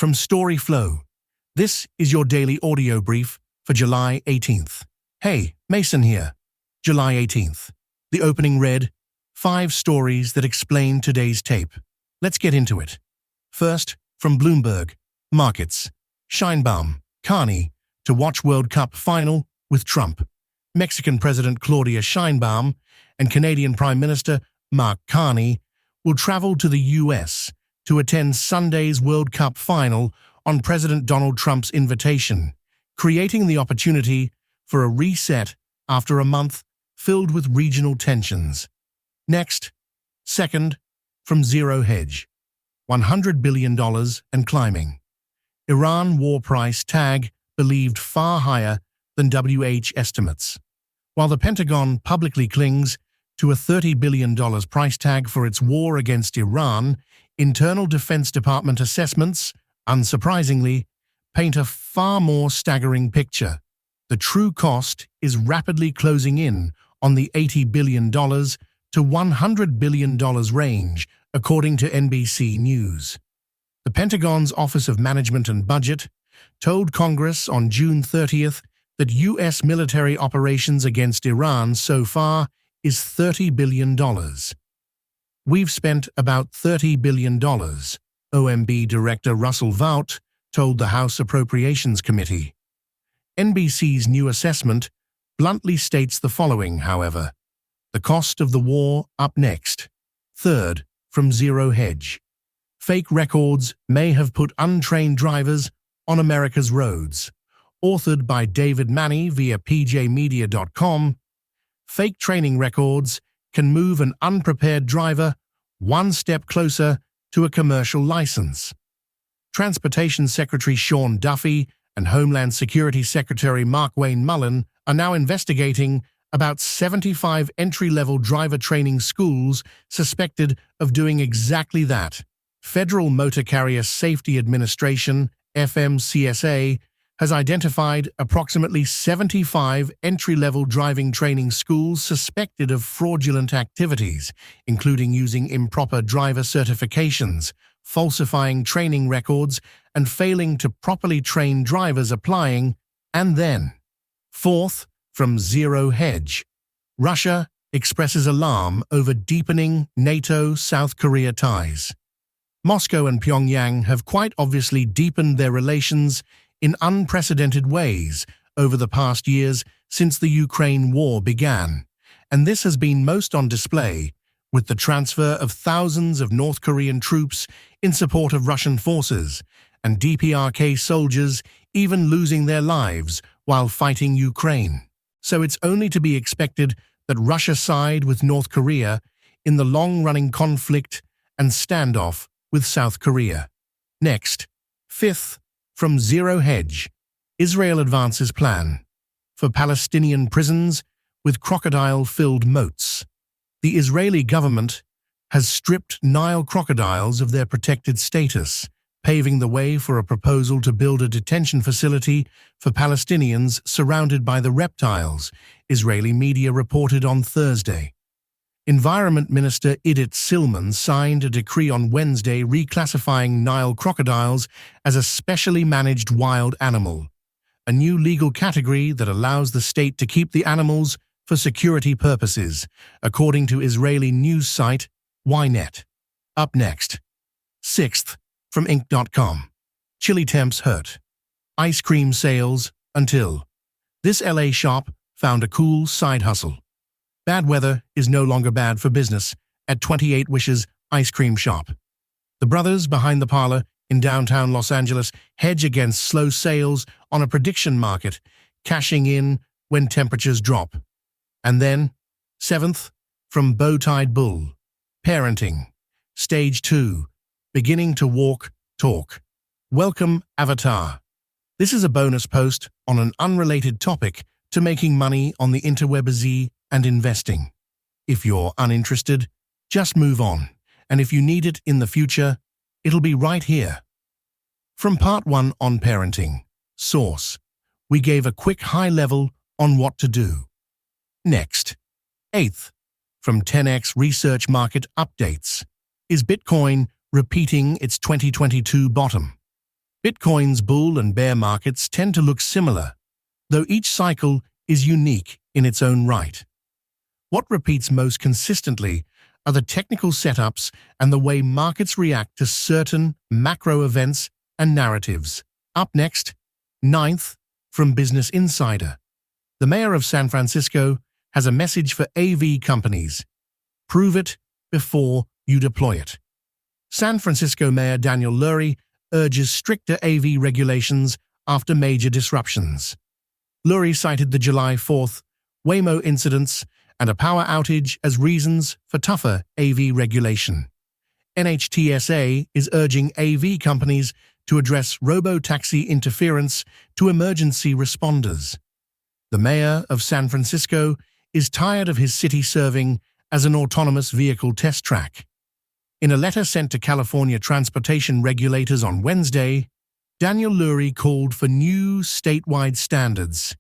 from storyflo. This is your daily audio brief for July 18th. Hey, Mason here. July 18th. The opening read, 5 stories that explain today's tape. Let's get into it. First, from Bloomberg, markets. Sheinbaum, Carney, to watch World Cup final with Trump. Mexican President Claudia Sheinbaum and Canadian Prime Minister Mark Carney will travel to the U.S. to attend Sunday's World Cup final on President Donald Trump's invitation, creating the opportunity for a reset after a month filled with regional tensions. Next, second, from ZeroHedge, $100 billion and climbing. Iran war price tag believed far higher than WH estimates. While the Pentagon publicly clings to a $30 billion price tag for its war against Iran, internal Defense Department assessments, unsurprisingly, paint a far more staggering picture. The true cost is rapidly closing in on the $80 billion to $100 billion range, according to NBC News. The Pentagon's Office of Management and Budget told Congress on June 30th that U.S. military operations against Iran so far is $30 billion. We've spent about $30 billion, OMB Director Russell Vought told the House Appropriations Committee. NBC's new assessment bluntly states the following, however. The cost of the war up next. Third, from ZeroHedge. Fake records may have put untrained drivers on America's roads. Authored by David Manny via pjmedia.com, fake training records can move an unprepared driver one step closer to a commercial license. Transportation Secretary Sean Duffy and Homeland Security Secretary Markwayne Mullin are now investigating about 75 entry-level driver training schools suspected of doing exactly that. Federal Motor Carrier Safety Administration, FMCSA, has identified approximately 75 entry-level driving training schools suspected of fraudulent activities, including using improper driver certifications, falsifying training records, and failing to properly train drivers applying, and then. Fourth, from ZeroHedge. Russia expresses alarm over deepening NATO-South Korea ties. Moscow and Pyongyang have quite obviously deepened their relations in unprecedented ways over the past years since the Ukraine war began, and this has been most on display with the transfer of thousands of North Korean troops in support of Russian forces, and DPRK soldiers even losing their lives while fighting Ukraine. So it's only to be expected that Russia side with North Korea in the long-running conflict and standoff with South Korea. Next, fifth, from ZeroHedge, Israel advances plan for Palestinian prisons with crocodile-filled moats. The Israeli government has stripped Nile crocodiles of their protected status, paving the way for a proposal to build a detention facility for Palestinians surrounded by the reptiles, Israeli media reported on Thursday. Environment Minister Idit Silman signed a decree on Wednesday reclassifying Nile crocodiles as a specially managed wild animal, a new legal category that allows the state to keep the animals for security purposes, according to Israeli news site Ynet. Up next. Sixth, from Inc.com. Chili temps hurt. Ice cream sales until. This LA shop found a cool side hustle. Bad weather is no longer bad for business at 28 Wishes Ice Cream Shop. The brothers behind the parlor in downtown Los Angeles hedge against slow sales on a prediction market, cashing in when temperatures drop. And then, seventh, from Bow-Tied Bull. Parenting. Stage 2. Beginning to walk, talk. Welcome, Avatar. This is a bonus post on an unrelated topic to making money on the interweb and investing. If you're uninterested, just move on, and if you need it in the future, it'll be right here. From Part 1 on parenting, source, we gave a quick high level on what to do. Next, eighth, from 10x Research Market Updates, is Bitcoin repeating its 2022 bottom? Bitcoin's bull and bear markets tend to look similar, though each cycle is unique in its own right. What repeats most consistently are the technical setups and the way markets react to certain macro events and narratives. Up next, ninth, from Business Insider. The mayor of San Francisco has a message for AV companies. Prove it before you deploy it. San Francisco Mayor Daniel Lurie urges stricter AV regulations after major disruptions. Lurie cited the July 4th Waymo incidents and a power outage as reasons for tougher AV regulation. NHTSA is urging AV companies to address robo-taxi interference to emergency responders. The mayor of San Francisco is tired of his city serving as an autonomous vehicle test track. In a letter sent to California transportation regulators on Wednesday, Daniel Lurie called for new statewide standards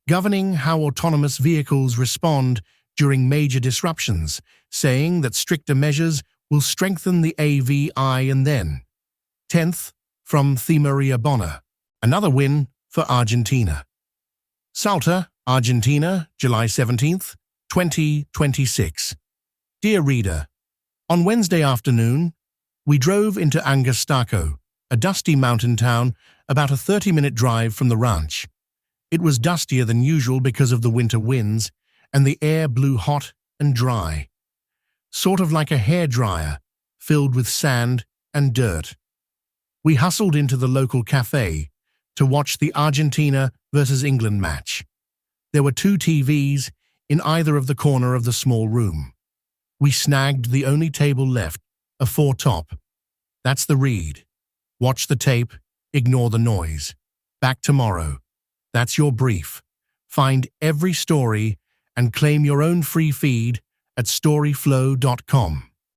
governing how autonomous vehicles respond during major disruptions, saying that stricter measures will strengthen the AVI and then. 10th, from Maria Bonner. Another win for Argentina. Salta, Argentina, July 17th, 2026. Dear reader, on Wednesday afternoon, we drove into Angastaco, a dusty mountain town about a 30-minute drive from the ranch. It was dustier than usual because of the winter winds, and the air blew hot and dry, sort of like a hairdryer filled with sand and dirt. We hustled into the local cafe to watch the Argentina versus England match. There were 2 TVs in either of the corner of the small room. We snagged the only table left, a 4-top. That's the read. Watch the tape, ignore the noise. Back tomorrow. That's your brief. Find every story and claim your own free feed at storyflo.com.